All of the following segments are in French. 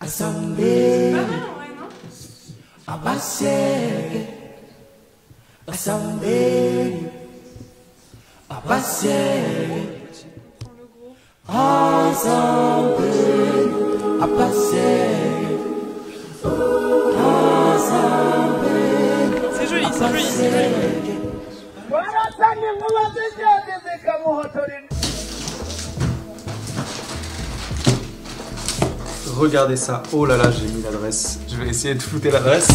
Assemblée, c'est joli, c'est joli, c'est joli. Regardez ça, oh là là, j'ai mis l'adresse. Je vais essayer de flouter l'adresse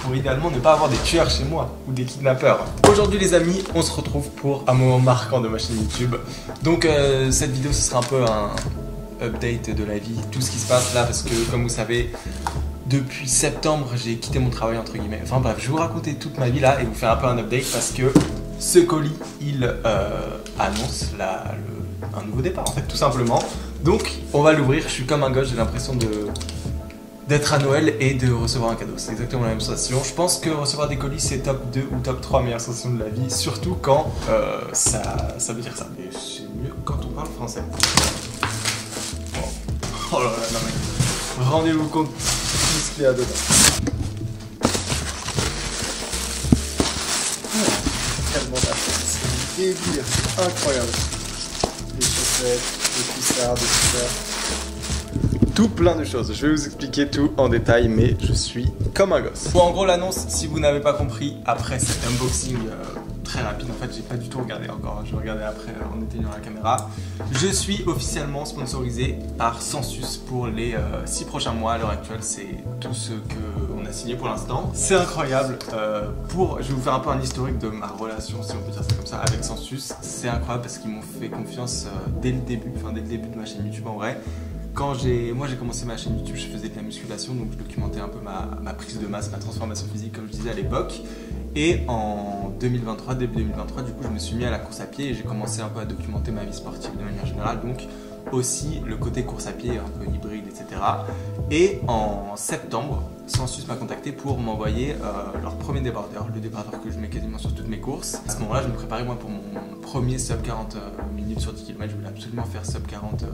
pour idéalement ne pas avoir des tueurs chez moi ou des kidnappeurs. Aujourd'hui les amis, on se retrouve pour un moment marquant de ma chaîne YouTube. Donc cette vidéo ce sera un peu un update de la vie, tout ce qui se passe là parce que comme vous savez, depuis septembre j'ai quitté mon travail entre guillemets. Enfin bref, je vais vous raconter toute ma vie là et vous faire un peu un update parce que ce colis il annonce un nouveau départ en fait tout simplement. Donc on va l'ouvrir, je suis comme un gosse, j'ai l'impression d'être à Noël et de recevoir un cadeau. C'est exactement la même sensation. Je pense que recevoir des colis c'est top 2 ou top 3 meilleures sensations de la vie, surtout quand ça veut dire ça. Mais c'est mieux quand on parle français. Oh là là, non mais rendez-vous compte de tout ce qu'il y a dedans. Tellement d'affaires, c'est délire, incroyable. Des chaussettes, des cuissards, des cuissards. Tout plein de choses. Je vais vous expliquer tout en détail, mais je suis comme un gosse. Bon, en gros, l'annonce, si vous n'avez pas compris, après cet unboxing très rapide, en fait, j'ai pas du tout regardé encore. Je regardais après en éteignant la caméra. Je suis officiellement sponsorisé par Sensus pour les 6 prochains mois. À l'heure actuelle, c'est tout ce qu'on a signé pour l'instant. C'est incroyable. Je vais vous faire un peu un historique de ma relation, si on peut dire ça comme ça, avec Sensus. C'est incroyable parce qu'ils m'ont fait confiance dès le début de ma chaîne YouTube en vrai. Moi j'ai commencé ma chaîne YouTube, je faisais de la musculation, donc je documentais un peu ma prise de masse, ma transformation physique comme je disais à l'époque. Et en 2023, début 2023, du coup je me suis mis à la course à pied et j'ai commencé un peu à documenter ma vie sportive de manière générale, donc aussi le côté course à pied un peu hybride, etc. Et en septembre, Sensus m'a contacté pour m'envoyer leur premier débardeur, le débardeur que je mets quasiment sur toutes mes courses. À ce moment-là, je me préparais moi pour mon premier sub 40 minutes sur 10 km, je voulais absolument faire sub 40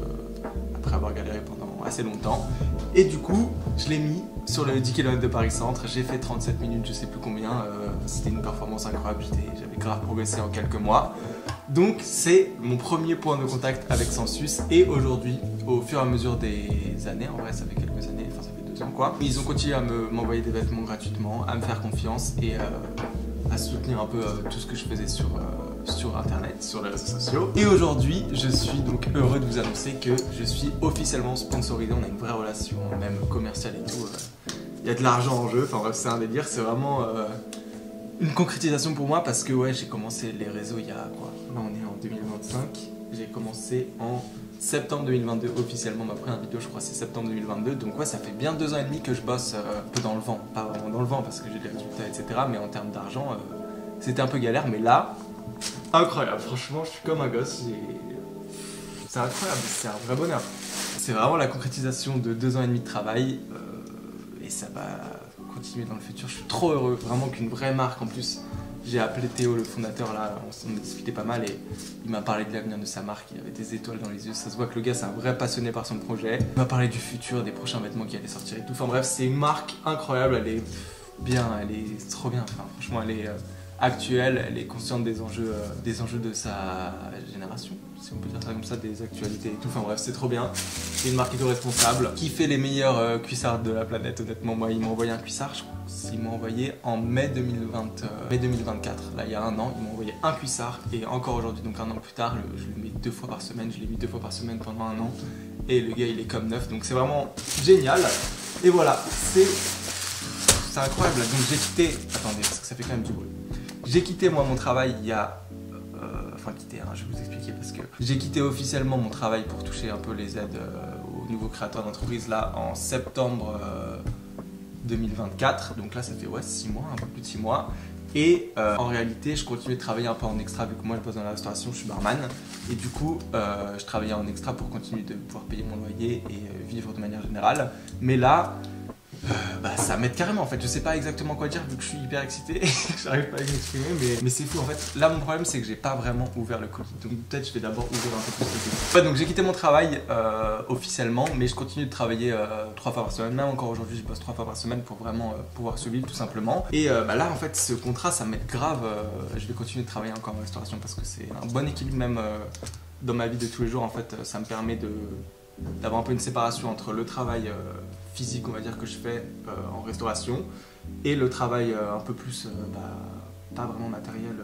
après avoir galéré pendant assez longtemps. Et du coup, je l'ai mis sur le 10 km de Paris Centre, j'ai fait 37 minutes, je sais plus combien, c'était une performance incroyable, j'avais grave progressé en quelques mois. Donc c'est mon premier point de contact avec Sensus et aujourd'hui, au fur et à mesure des années, en vrai ça fait quelques années, enfin ça fait 2 ans quoi, ils ont continué à m'envoyer des vêtements gratuitement, à me faire confiance et à soutenir un peu tout ce que je faisais sur internet, sur les réseaux sociaux. Et aujourd'hui, je suis donc heureux de vous annoncer que je suis officiellement sponsorisé, on a une vraie relation, même commerciale et tout. Il y a de l'argent en jeu, enfin bref c'est un délire, c'est vraiment une concrétisation pour moi parce que ouais j'ai commencé les réseaux il y a quoi, là on est en 2025, j'ai commencé en septembre 2022 officiellement ma première vidéo je crois c'est septembre 2022 donc ouais ça fait bien 2 ans et demi que je bosse un peu dans le vent, pas vraiment dans le vent parce que j'ai des résultats etc mais en termes d'argent c'était un peu galère mais là incroyable franchement je suis comme un gosse, c'est incroyable, c'est un vrai bonheur, c'est vraiment la concrétisation de 2 ans et demi de travail et ça va continuer dans le futur, je suis trop heureux, vraiment qu'une vraie marque en plus. J'ai appelé Théo le fondateur là, on a discuté pas mal et il m'a parlé de l'avenir de sa marque, il avait des étoiles dans les yeux, ça se voit que le gars c'est un vrai passionné par son projet. Il m'a parlé du futur, des prochains vêtements qui allaient sortir et tout, enfin bref c'est une marque incroyable, elle est bien, elle est trop bien, enfin franchement elle est actuelle, elle est consciente des enjeux de sa génération, si on peut dire ça comme ça, des actualités et tout, enfin bref c'est trop bien. C'est une marque éco-responsable qui fait les meilleurs cuissards de la planète honnêtement. Moi il m'a envoyé un cuissard, je crois, il m'a envoyé en mai 2024, là il y a un an, il m'a envoyé un cuissard et encore aujourd'hui donc un an plus tard, je le mets 2 fois par semaine, je l'ai mis 2 fois par semaine pendant un an et le gars il est comme neuf donc c'est vraiment génial. Et voilà, c'est incroyable, donc j'ai quitté, attendez parce que ça fait quand même du bruit. J'ai quitté moi mon travail il y a, enfin quitté, hein, je vais vous expliquer parce que j'ai quitté officiellement mon travail pour toucher un peu les aides aux nouveaux créateurs d'entreprise là en septembre 2024, donc là ça fait ouais 6 mois, un peu plus de 6 mois. Et en réalité je continue de travailler un peu en extra vu que moi je bosse dans la restauration, je suis barman et du coup je travaillais en extra pour continuer de pouvoir payer mon loyer et vivre de manière générale. Mais là, ça m'aide carrément en fait. Je sais pas exactement quoi dire vu que je suis hyper excité et que j'arrive pas à m'exprimer, mais c'est fou en fait. Là, mon problème, c'est que j'ai pas vraiment ouvert le colis. Donc peut-être je vais d'abord ouvrir un peu plus le colis. Ouais, donc j'ai quitté mon travail officiellement, mais je continue de travailler 3 fois par semaine. Même encore aujourd'hui, je bosse 3 fois par semaine pour vraiment pouvoir survivre tout simplement. Et là, en fait, ce contrat, ça m'aide grave. Je vais continuer de travailler encore en restauration parce que c'est un bon équilibre même dans ma vie de tous les jours. En fait, ça me permet d'avoir un peu une séparation entre le travail physique, on va dire, que je fais en restauration et le travail un peu plus pas vraiment matériel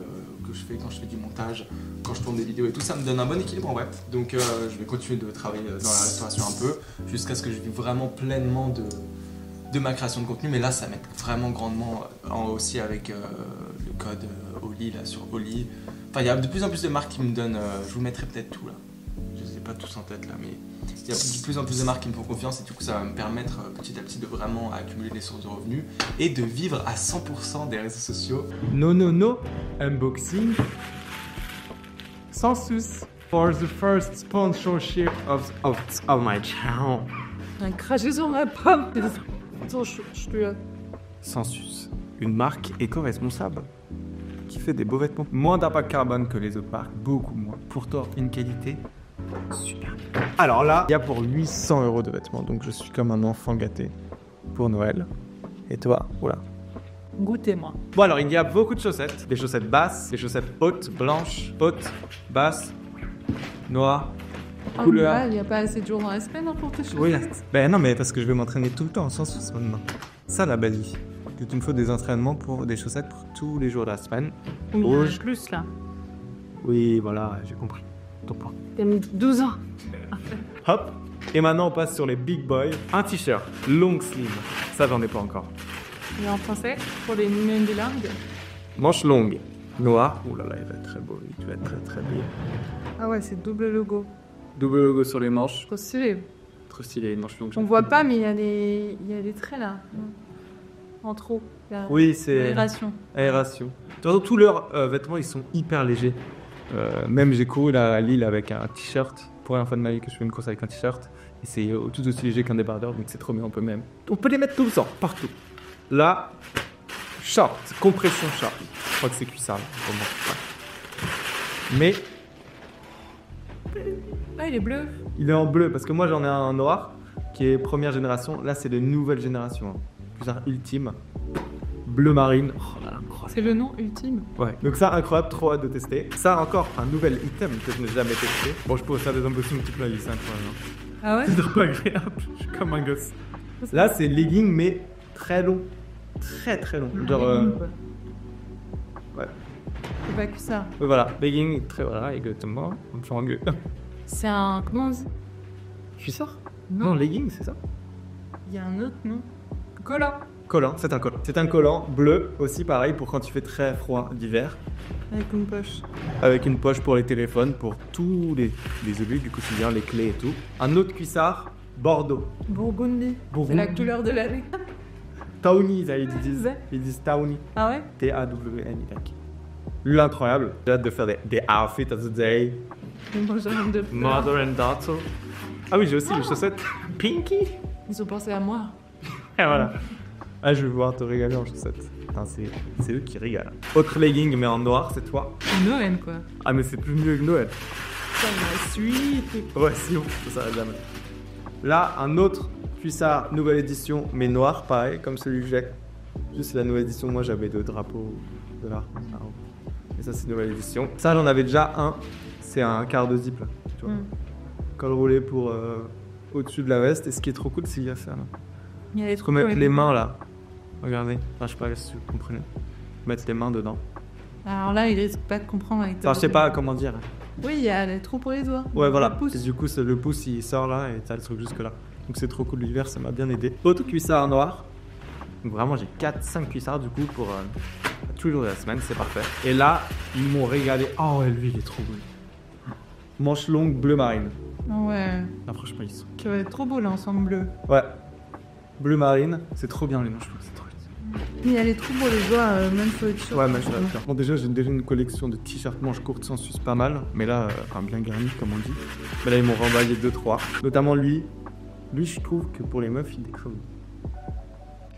que je fais quand je fais du montage, quand je tourne des vidéos et tout. Ça me donne un bon équilibre en vrai. Donc je vais continuer de travailler dans la restauration un peu jusqu'à ce que je vive vraiment pleinement de ma création de contenu. Mais là, ça m'aide vraiment grandement aussi avec le code Oli là sur Oli. Enfin, il y a de plus en plus de marques qui me donnent, je vous mettrai peut-être tout là, je ne sais pas tous en tête là, mais il y a de plus en plus de marques qui me font confiance et du coup ça va me permettre petit à petit de vraiment accumuler des sources de revenus et de vivre à 100% des réseaux sociaux. No, unboxing. Sans souci. For the first sponsorship of my channel. Un craché sur ma pomme. Sensus, une marque éco-responsable qui fait des beaux vêtements. Moins d'impact carbone que les autres marques, beaucoup moins. Pourtant, une qualité super. Alors là, il y a pour 800 € de vêtements, donc je suis comme un enfant gâté pour Noël. Et toi, oula. Goûtez-moi. Bon alors, il y a beaucoup de chaussettes. Des chaussettes basses, des chaussettes hautes, blanches, hautes, basses, noires, couleurs. Il n'y a pas assez de jours dans la semaine pour tes choses. Oui, ben non, mais parce que je vais m'entraîner tout le temps, sans souci maintenant. Ça, la belle vie. Que tu me faut des entraînements pour des chaussettes pour tous les jours de la semaine. Rouge. Plus là. Oui, voilà, j'ai compris. Ton point. T'as mis 12 ans. Hop. Et maintenant, on passe sur les big boys. Un t-shirt, long sleeve. Ça, j'en ai pas encore. Et en français, pour les numéros bilingues. Manche longue, noir. Ouh là là, il va être très beau, lui. Tu vas être très très bien. Ah ouais, c'est double logo. Double logo sur les manches. Trop stylé. Trop stylé, une manche longue. On voit pas, mais il y a des traits là. En trop. Oui, c'est aération. Aération. De toute façon, tous leurs vêtements, ils sont hyper légers. Même j'ai couru là, à Lille avec un t-shirt. Pour la fin de ma vie que je fais une course avec un t-shirt. Et c'est tout aussi léger qu'un débardeur, donc c'est trop bien. On peut les mettre tout le temps, partout. Là, short, compression short. Je crois que c'est cuissard. Mais Ah, il est bleu. il est en bleu parce que moi j'en ai un en noir qui est première génération. Là, c'est de nouvelle génération. Cuissard ultime. Bleu marine. Oh là là, incroyable. C'est le nom ultime. Ouais. Donc ça, incroyable, trop hâte de tester. Ça, encore un nouvel item que je n'ai jamais testé. Bon, je peux faire des unboxings toute ma vie, c'est incroyable. Ah ouais. C'est trop agréable. Je suis comme un gosse. Là, c'est legging, mais très long. Très très long. Genre. Ouais. C'est pas que ça. Voilà, legging, très voilà, exactement. On me fait engueuler. C'est un. Comment on dit? Cuissard? Non, legging, c'est ça. Il y a un autre nom. Collant. Collant, c'est un collant. C'est un collant bleu aussi, pareil, pour quand il fait très froid d'hiver. Avec une poche. Avec une poche pour les téléphones, pour tous les objets du quotidien, les clés et tout. Un autre cuissard, Bordeaux. Burgundy. C'est la couleur de l'année. Tawny, ils disent Tawny. Ah ouais? T-A-W-N-Y. Lui, incroyable. J'ai hâte de faire des outfits of the day. Mother and daughter. Ah oui, j'ai aussi les chaussettes Pinky. Ils ont pensé à moi. Et voilà. Ah, je vais pouvoir te régaler en chaussettes. Putain, c'est eux qui régalent. Autre legging, mais en noir cette fois. Noël quoi. Ah, mais c'est plus mieux que Noël. Ça la suite. Ouais, si, ça va jamais. Là, un autre cuissard, nouvelle édition, mais noir, pareil, comme celui que j'ai. Juste la nouvelle édition, moi j'avais deux drapeaux de l'art. Et ça, c'est une nouvelle édition. Ça, j'en avais déjà un. C'est un quart de zip là. Tu vois. Col roulé pour au-dessus de la veste. Et ce qui est trop cool, c'est qu'il y a ça là. Il y a les Faut mettre les mains là. Regardez. Enfin, je sais pas si vous comprenez. Mettre les mains dedans. Alors là, il risque pas de comprendre avec Enfin, je sais pas comment dire. Oui, il y a les trous pour les doigts. Ouais, voilà. Le pouce. Et du coup, le pouce il sort là et t'as le truc jusque là. Donc c'est trop cool l'hiver, ça m'a bien aidé. Autre cuissard noir. Donc vraiment, j'ai 4-5 cuissards du coup pour tous les jours de la semaine, c'est parfait. Et là, ils m'ont régalé. Oh ouais, lui, il est trop beau. Manche longue bleu marine. Ouais. Ah, franchement, ils sont. Ça va être trop beau l'ensemble bleu. Ouais. Bleu marine, c'est trop bien les manches longues, c'est trop bien. Il y a les trous pour les doigts, même sur les t-shirts. Ouais, mais je vais le faire. Bon, déjà, j'ai une collection de t-shirts manches courtes sans sus pas mal. Mais là, enfin, bien garni, comme on dit. Mais là, ils m'ont remballé 2-3. Notamment lui. Lui, je trouve que pour les meufs, il décroche.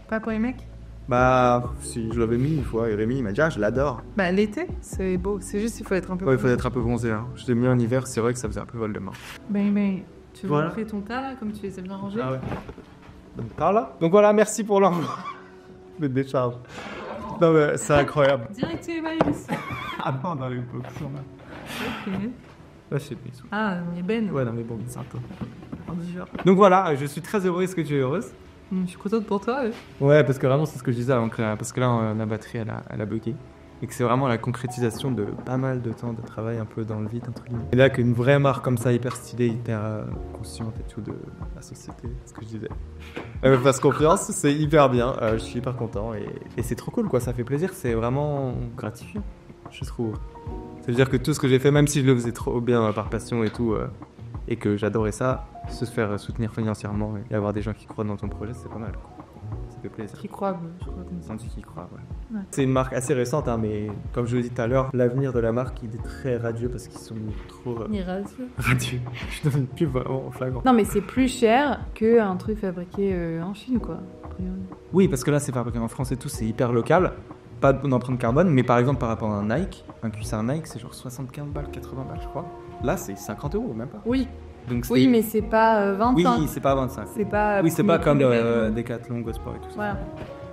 Pas pour les mecs? Bah, si je l'avais mis une fois, et Rémi il m'a dit, ah, je l'adore. Bah l'été, c'est beau. C'est juste il faut être un peu... Ouais, il faut être un peu bronzé. Hein. Je l'ai mis en hiver, c'est vrai que ça faisait un peu Voldemort. Ben, tu veux Voilà. montrer ton tas là, comme tu les as bien rangés? Ah ouais. Par là. Donc voilà, merci pour l'envoi de décharge. Non mais c'est incroyable. Direct tu les valises. Ah non, dans les box, on a. Ok. Là, je sais plus. Ah, mais Ben. Ouais, non mais bon, c'est un peu. Donc voilà, je suis très heureux. Est-ce que tu es heureuse? Je suis contente pour toi. Ouais, parce que vraiment, c'est ce que je disais avant, parce que là, la batterie, elle a bugué. Et que c'est vraiment la concrétisation de pas mal de temps de travail un peu dans le vide, entre guillemets. Et là, qu'une vraie marque comme ça, hyper stylée, hyper consciente et tout de la société, c'est ce que je disais. Elle me fasse confiance, c'est hyper bien, je suis hyper content et c'est trop cool, quoi, ça fait plaisir, c'est vraiment gratifiant, je trouve. C'est-à-dire que tout ce que j'ai fait, même si je le faisais trop bien par passion et tout, et que j'adorais ça, se faire soutenir financièrement et avoir des gens qui croient dans ton projet, c'est pas mal, quoi. Ça fait plaisir. Qui croit, je crois comme ça. Sans qui croit, ouais. Ouais. C'est une marque assez récente, hein, mais comme je le dis tout à l'heure, l'avenir de la marque il est très radieux parce qu'ils sont trop Irradieux. radieux. Je donne une pub vraiment flagrant. Non mais c'est plus cher qu'un truc fabriqué en Chine quoi. a priori. Oui, parce que là c'est fabriqué en France et tout, c'est hyper local, pas d'empreinte carbone, mais par exemple par rapport à un Nike, un cuissard Nike c'est genre 75 balles, 80 balles je crois. Là c'est 50 €, même pas. Oui, Donc, oui mais c'est pas 25. Oui, c'est pas 25. C'est pas... Oui, c'est pas comme premier- Decathlon, Gosport et tout ça. Voilà.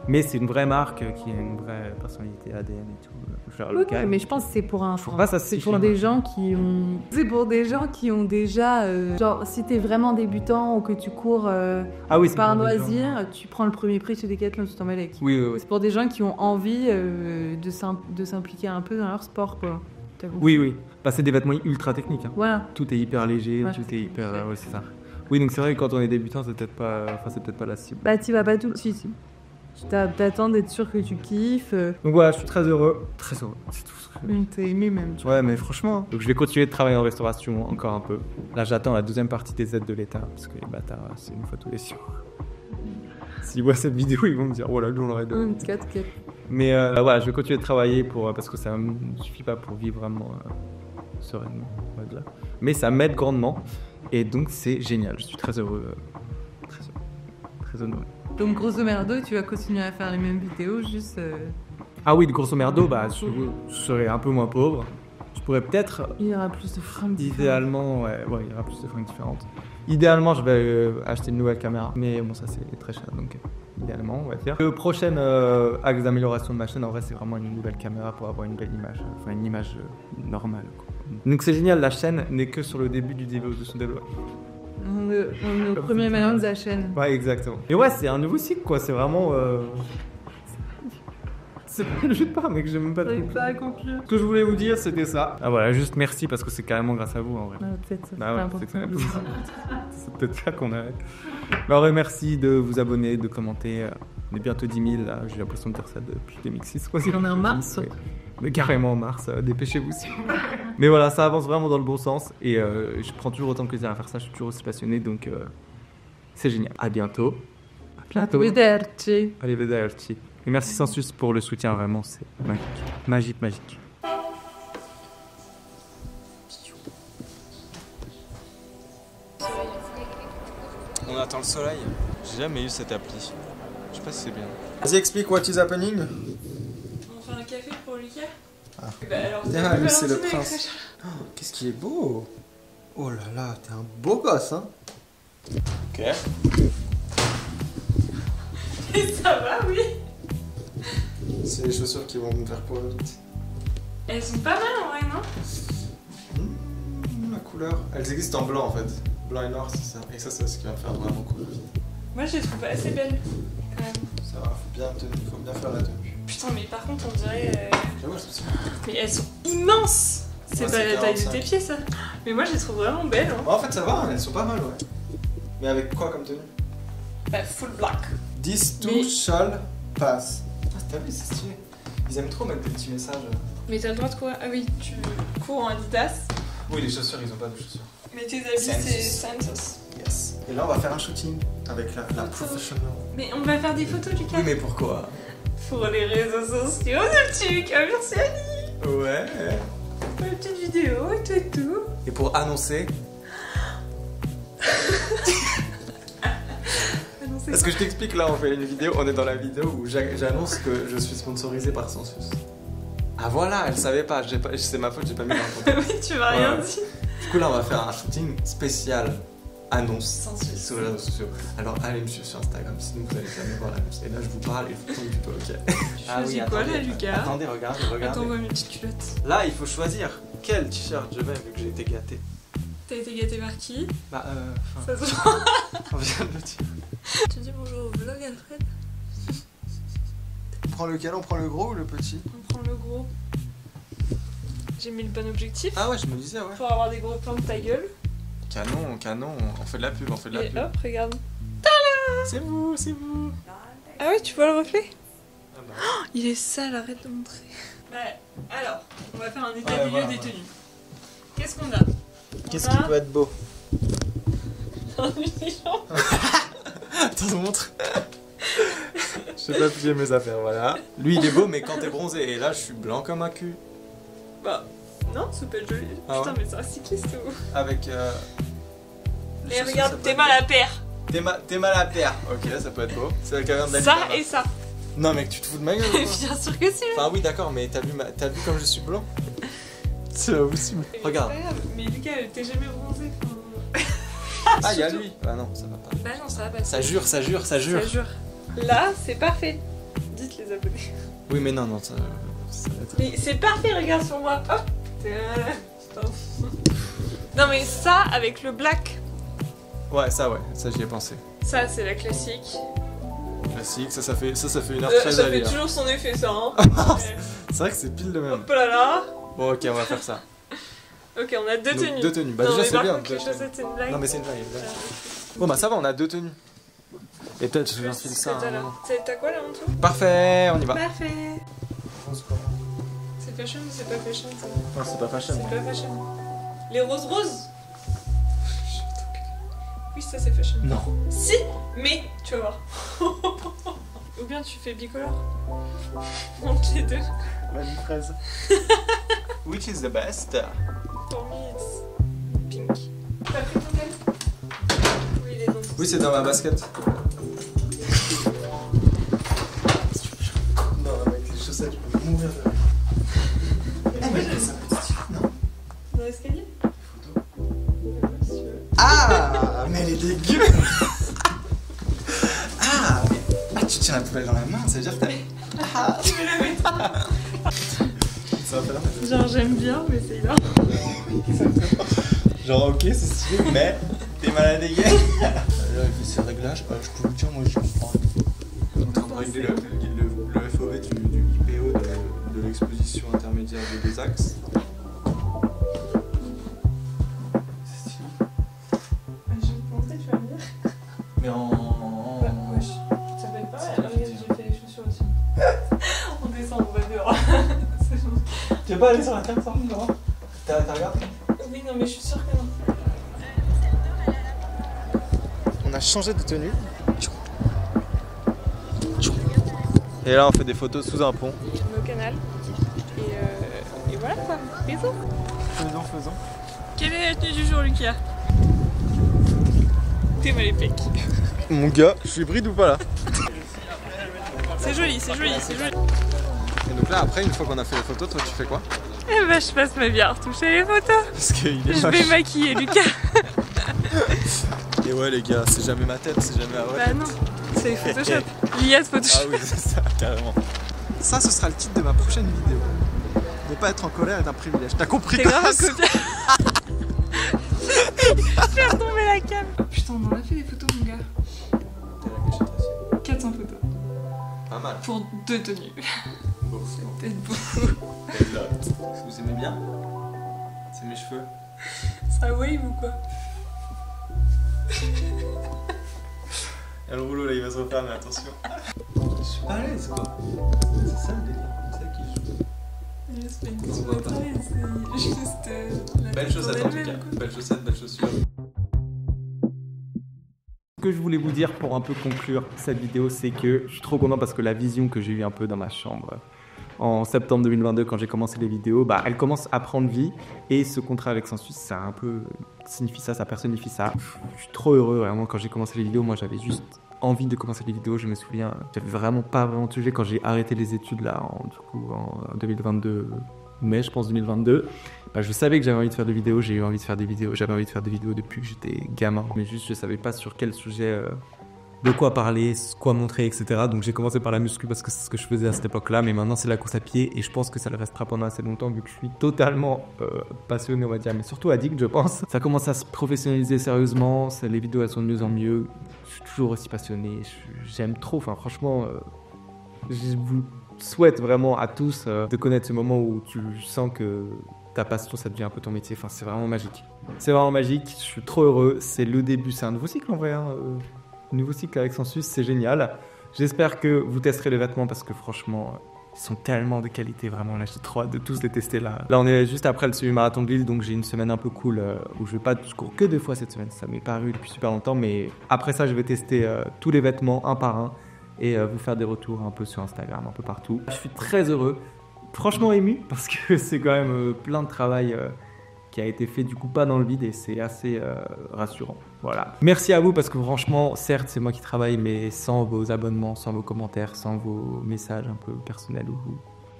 Mais c'est une vraie marque qui a une vraie personnalité ADN et tout. Genre Oui, local. mais je pense que c'est pour un... Faut pas ça c'est se pour fiche, des hein. gens qui ont... C'est pour des gens qui ont déjà... genre, si t'es vraiment débutant ou que tu cours Ah oui, c'est par pour des gens. loisir, tu prends le premier prix chez Decathlon, tu t'en mets avec. Oui, oui, oui. C'est pour des gens qui ont envie de s'impliquer un peu dans leur sport, quoi. T'as compris? Oui, oui. Bah, c'est des vêtements ultra techniques. Hein. Voilà. Tout est hyper léger, Ouais, tout je est hyper. Ouais, c'est ça. Oui, donc c'est vrai que quand on est débutant, c'est peut-être pas, c'est peut-être pas la cible. Bah, tu vas pas tout... Si, si. T'attends d'être sûr que tu kiffes. Donc voilà, je suis très heureux. Très heureux. C'est tout ce que... T'es aimé même, tu vois. Ouais, mais franchement. Donc je vais continuer de travailler en restauration encore un peu. Là, j'attends la deuxième partie des aides de l'État parce que les bâtards, c'est une fois tous les 6 mois. S'ils voient cette vidéo, ils vont me dire, oh là, on l'aurait donné. 4. Mais voilà, je vais continuer de travailler pour, parce que ça ne suffit pas pour vivre vraiment sereinement, on va dire. Mais ça m'aide grandement. Et donc, c'est génial. Je suis très heureux. Très honoré. Donc, grosso merdo, tu vas continuer à faire les mêmes vidéos, juste. Ah oui, grosso merdo, bah, je serai un peu moins pauvre. Je pourrais peut-être, Il y aura plus de fringues. idéalement, ouais, il y aura plus de fringues différentes. Idéalement, je vais acheter une nouvelle caméra. Mais bon, ça, c'est très cher. Donc, idéalement, on va dire. Le prochain axe d'amélioration de ma chaîne, en vrai, c'est vraiment une nouvelle caméra pour avoir une belle image. Enfin, une image normale, quoi. Donc, c'est génial. La chaîne n'est que sur le début du développement de On est au premier maillon de la chaîne. Ouais, exactement. Et ouais, c'est un nouveau cycle, quoi. C'est vraiment. C'est pas le jeu de pas, mec, j'ai même pas de. J'arrive pas à conclure. Ce que je voulais vous dire, c'était ça. Ah voilà, juste merci parce que c'est carrément grâce à vous en vrai. Ah, peut-être, ça Bah fait ouais, important. c'est quand même- c'est peut-être là qu'on arrête. Bah ouais, merci de vous abonner, de commenter. On est bientôt 10 000, là. J'ai l'impression de dire ça depuis 2006. Quoi. On est en mars. Ouais. Mais carrément en mars, dépêchez-vous si. Mais voilà, ça avance vraiment dans le bon sens et je prends toujours autant de plaisir à faire ça. Je suis toujours aussi passionné, donc c'est génial. À bientôt. À bientôt. Arrivederci. Arrivederci. Et merci Sensus pour le soutien, vraiment, c'est magique. Magique, magique. On attend le soleil. J'ai jamais eu cette appli. Je sais pas si c'est bien. Vas-y, explique what is happening. On fait un café pour Lucas. Ah. Bah alors, Ah, lui, c'est le Valentine avec prince. sa- Oh, qu'est-ce qui est beau. Oh là là, t'es un beau gosse, hein. Ok. Et ça va, oui. C'est les chaussures qui vont me faire courir vite. Elles sont pas mal en vrai, non? La couleur. Elles existent en blanc en fait. Blanc et noir, c'est ça. Et ça, c'est ce qui va me faire vraiment courir vite. Moi, je les trouve assez belles. Quand même. Ça va, faut bien faire la tenue. Putain, mais par contre, on dirait. J'avoue, elles sont Mais elles sont immenses! C'est Ouais, pas c'est la taille de 45. tes pieds, ça. Mais moi, je les trouve vraiment belles. Hein. En fait, ça va, hein, elles sont pas mal, ouais. Mais avec quoi comme tenue? Bah, full black. This too Mais- shall pass. Ah, t'as vu, c'est stylé. Ils aiment trop mettre des petits messages. Mais t'as le droit de courir. Ah oui, tu cours en Adidas. Oui, les chaussures, ils ont pas de chaussures. Mais tes habits, Sensus. c'est Santos. Yes. Et là, on va faire un shooting avec la professional. Mais on va faire des photos, Lucas. Oui, mais pourquoi? Pour les réseaux sociaux, ce petit Lucas Murciani. Ouais. Pour les petites vidéos et tout et tout. Et pour annoncer. c'est Parce que je t'explique, là on fait une vidéo, on est dans la vidéo où j'annonce que je suis sponsorisé par Sensus. Ah voilà, elle savait pas, c'est ma faute, j'ai pas mis dans le contexte. Oui, tu m'as rien Ouais. dit. Du coup là on va faire un shooting spécial annonce Sensus. sur les réseaux sociaux. Alors allez me suivre sur Instagram, sinon vous allez jamais voir l'annonce. Et là je vous parle et je vous tourne du tout, ok. Tu choisis quoi là, Lucas? Attendez, regardez. Attends, moi mes petites culottes. Là il faut choisir quel t-shirt je mets vu que j'ai été gâté. T'as été gâté par qui? Bah Ça se voit. on vient de le dire. Tu dis bonjour au vlog, Alfred? On prend lequel? On prend le gros ou le petit? On prend le gros. J'ai mis le bon objectif Ah ouais, je me disais, ouais. pour avoir des gros plans de ta gueule. Canon, on fait de la pub, Et hop, regarde. C'est vous. Ah ouais, tu vois le reflet? Ah bah. Il est sale, arrête de montrer. Bah, alors, on va faire un état Ouais, des lieux voilà, des voilà. tenues. Qu'est-ce qu'on a? Qu'est-ce qui peut être beau? Un uniforme. Attends, montre. Je sais pas plier mes affaires, voilà. Lui il est beau, mais quand t'es bronzé, et là je suis blanc comme un cul. Bah, non, c'est pas joli. Ah Putain, ouais. mais c'est un cycliste ou? Avec. Et regarde, t'es mal à paire. T'es mal à paire. Ok, ça peut être beau. C'est la caverne d'Ali Ça Baba. et ça. Non, mec, tu te fous de ma gueule ou quoi? Bien sûr que si. Enfin, oui, d'accord, mais t'as vu comme je suis blanc? C'est pas possible. Regarde. C'est pas grave, mais Lucas, t'es jamais bronzé. Ah, y'a lui. Ah non, ça va pas. Bah non, ça va pas. Ça jure. Ça jure. Là, c'est parfait. Dites les abonnés. Oui, mais non, ça va être. Mais c'est parfait, regarde sur moi. Hop. Putain. Non mais ça avec le black. Ouais, ça j'y ai pensé. Ça c'est la classique. Classique, ça fait 1h13 Ça à fait lire. toujours son effet ça hein. C'est vrai que c'est pile le même. Hop là là. Bon, ok, on va faire ça. Ok, on a deux Donc, tenues. deux tenues. Bah, non, déjà, mais c'est par bien. contre, les chaussettes, c'est une blague. Non, mais c'est une blague. Bon, bah, ça va, on a deux tenues. Et peut-être je vais Plus filmer que ça. t'as là. hein. T'as quoi là en dessous? Parfait, on y va. Parfait. C'est fashion ou c'est pas fashion ça? Non, c'est pas fashion. C'est pas fashion. Les roses roses? Oui, ça c'est fashion. Non. Si, mais tu vas voir. Ou bien tu fais bicolore. Entre les deux. Vanille fraise. Which is the best? For me, it's pink. T'as pris ton tel? Oui, il est dans ton Oui, c'est dans ma basket. Non, avec les chaussettes, je peux mourir de rire. Eh, mais c'est un petit stylo, non? Dans l'escalier? Ah, mais elle est dégueu. Ah, mais tu tiens la poubelle dans la main, ça veut dire que t'as. Ah, Tu veux la mettre? ça va faire la Genre j'aime bien, mais c'est là. Genre, ok, c'est stylé, mais t'es malade des gays. Là, il fait ses réglages. Je peux vous dire, moi, je comprends. On est en train de régler le FOV du IPO de l'exposition intermédiaire des deux axes. C'est stylé. Je pensais, tu vas me dire. Mais en. Bah, wesh. Ça fait pas mal. Regarde, j'ai fait les chaussures aussi. On descend, on va dehors. C'est bon. Tu veux pas aller sur la carte, ça? T'as regardé? Oui, non, mais je suis sûre que non. On a changé de tenue. Et là, on fait des photos sous un pont. Au canal. Et voilà quoi. Bisous. Faisons. Quelle est la tenue du jour, Lucas? T'es mal épec. Mon gars, je suis bride ou pas là? C'est joli, c'est joli, c'est joli. Et donc là, après, une fois qu'on a fait les photos, toi, tu fais quoi? Eh ben, je passe ma vie à retoucher les photos. Parce qu'il est Je vais maquiller Lucas. Et ouais, les gars, c'est jamais ma tête, c'est jamais à Bah non, c'est Photoshop. L'IA de Photoshop. Ah oui, c'est ça, carrément. Ça, ce sera le titre de ma prochaine vidéo. Ne pas être en colère est un privilège. T'as compris? T'es grave un copieur. Faire tomber la cam. Putain, on en a fait des photos, mon gars. T'es la cachette aussi. 400 photos. Pas mal. Pour 2 tenues. Beau. Peut-être beaucoup. Vous aimez bien? C'est mes cheveux. Ça wave ou quoi? Il y a le rouleau là, il va se refaire, mais attention. Je suis pas à l'aise quoi. C'est ça le délire. C'est ça qui joue. C'est une On question voit pas. d'intérêt, c'est juste. La Belle photo chaussette en tout elle-même, cas. quoi. Belle chaussette, belle chaussure. Ce que je voulais vous dire pour un peu conclure cette vidéo, c'est que je suis trop content parce que la vision que j'ai eue un peu dans ma chambre en septembre 2022 quand j'ai commencé les vidéos, bah, elle commence à prendre vie et ce contrat avec Sensus, ça un peu signifie ça personnifie ça. Je suis trop heureux vraiment quand j'ai commencé les vidéos, moi j'avais juste envie de commencer les vidéos. Je me souviens, j'avais vraiment pas vraiment de sujet quand j'ai arrêté les études là, en 2022, mai je pense 2022. Bah, je savais que j'avais envie de faire des vidéos, j'ai eu envie de faire des vidéos, j'avais envie de faire des vidéos depuis que j'étais gamin. Mais juste je savais pas sur quel sujet, de quoi parler, quoi montrer, etc. Donc j'ai commencé par la muscu parce que c'est ce que je faisais à cette époque-là. Mais maintenant c'est la course à pied et je pense que ça le restera pendant assez longtemps vu que je suis totalement passionné, on va dire, mais surtout addict je pense. Ça commence à se professionnaliser sérieusement, les vidéos elles sont de mieux en mieux. Je suis toujours aussi passionné, j'aime trop, enfin franchement, je vous souhaite vraiment à tous de connaître ce moment où tu sens que ta passion ça devient un peu ton métier, enfin c'est vraiment magique. C'est vraiment magique, je suis trop heureux, c'est le début, c'est un nouveau cycle en vrai, hein. Nouveau cycle avec Sensus, c'est génial. J'espère que vous testerez les vêtements parce que franchement, ils sont tellement de qualité, vraiment. Là, j'ai trop hâte de tous les tester là. Là, on est juste après le semi-marathon de Lille, donc j'ai une semaine un peu cool où je vais pas cours que 2 fois cette semaine. Ça m'est paru depuis super longtemps, mais après ça, je vais tester tous les vêtements un par un et vous faire des retours un peu sur Instagram, un peu partout. Je suis très heureux, franchement ému parce que c'est quand même plein de travail qui a été fait du coup pas dans le vide et c'est assez rassurant. Voilà. Merci à vous parce que franchement, certes, c'est moi qui travaille, mais sans vos abonnements, sans vos commentaires, sans vos messages un peu personnels où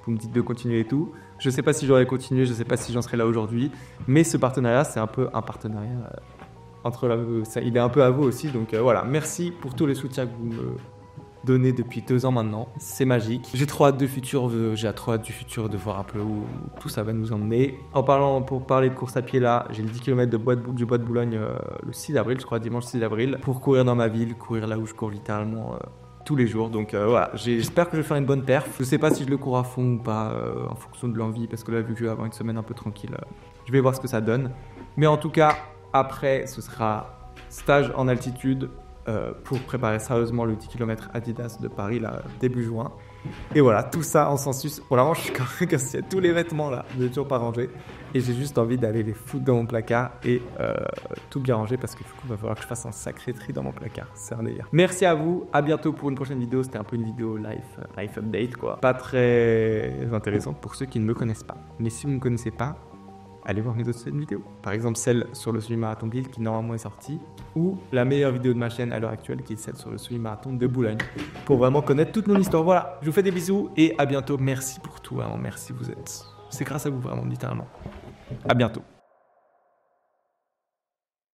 vous me dites de continuer et tout. Je sais pas si j'aurais continué, je sais pas si j'en serais là aujourd'hui, mais ce partenariat, c'est un peu un partenariat il est un peu à vous aussi. Donc voilà, merci pour tous les soutiens que vous me donnez depuis 2 ans maintenant. C'est magique. J'ai trop hâte du futur de voir un peu où tout ça va nous emmener. Pour parler de course à pied là, j'ai le 10 km du bois de Boulogne le 6 avril, je crois, dimanche 6 avril, pour courir dans ma ville, courir là où je cours littéralement tous les jours. Donc voilà, j'espère que je vais faire une bonne perf. Je sais pas si je le cours à fond ou pas en fonction de l'envie, parce que là, vu que je vais avoir une semaine un peu tranquille, je vais voir ce que ça donne. Mais en tout cas, après, ce sera stage en altitude, pour préparer sérieusement le 10 km Adidas de Paris là, début juin. Et voilà, tout ça en Sensus. Vraiment, je suis quand même cassé tous les vêtements là, je n'ai toujours pas rangé. Et j'ai juste envie d'aller les foutre dans mon placard et tout bien ranger parce qu'il va falloir que je fasse un sacré tri dans mon placard. C'est un délire. Merci à vous, à bientôt pour une prochaine vidéo. C'était un peu une vidéo life update quoi. Pas très intéressante pour ceux qui ne me connaissent pas. Mais si vous ne me connaissez pas, allez voir mes autres vidéos. Par exemple, celle sur le semi-marathon de Lille qui normalement est sortie, ou la meilleure vidéo de ma chaîne à l'heure actuelle qui est celle sur le semi-marathon de Boulogne, pour vraiment connaître toute mon histoire. Voilà, je vous fais des bisous et à bientôt. Merci pour tout, vraiment, merci, c'est grâce à vous vraiment, littéralement. À bientôt.